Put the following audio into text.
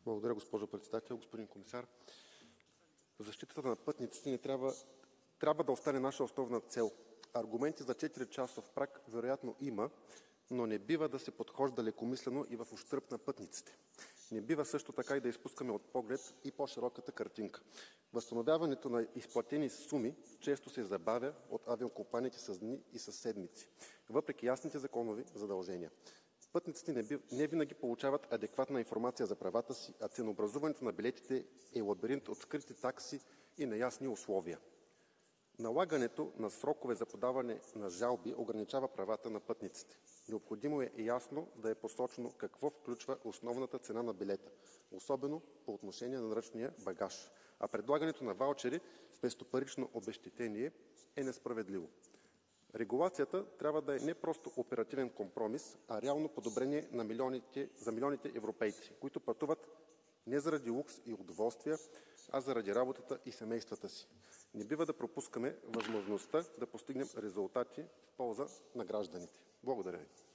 Благодаря, госпожо председател, господин комисар. Защитата на пътниците не трябва да остане наша основна цел. Аргументи за 4-часов праг вероятно има, но не бива да се подхожда лекомислено и в ущърб на пътниците. Не бива също така и да изпускаме от поглед и по-широката картинка. Възстановяването на изплатени суми често се забавя от авиокомпаниите с дни и с седмици, въпреки ясните законови задължения. Пътниците не винаги получават адекватна информация за правата си, а ценообразуването на билетите е лабиринт от скрити такси и неясни условия. Налагането на срокове за подаване на жалби ограничава правата на пътниците. Необходимо е ясно да е посочено какво включва основната цена на билета, особено по отношение на ръчния багаж. А предлагането на ваучери вместо парично обезщетение е несправедливо. Регулацията трябва да е не просто оперативен компромис, а реално подобрение за милионите европейци, които пътуват не заради лукс и удоволствия, а заради работата и семействата си. Не бива да пропускаме възможността да постигнем резултати в полза на гражданите. Благодаря ви.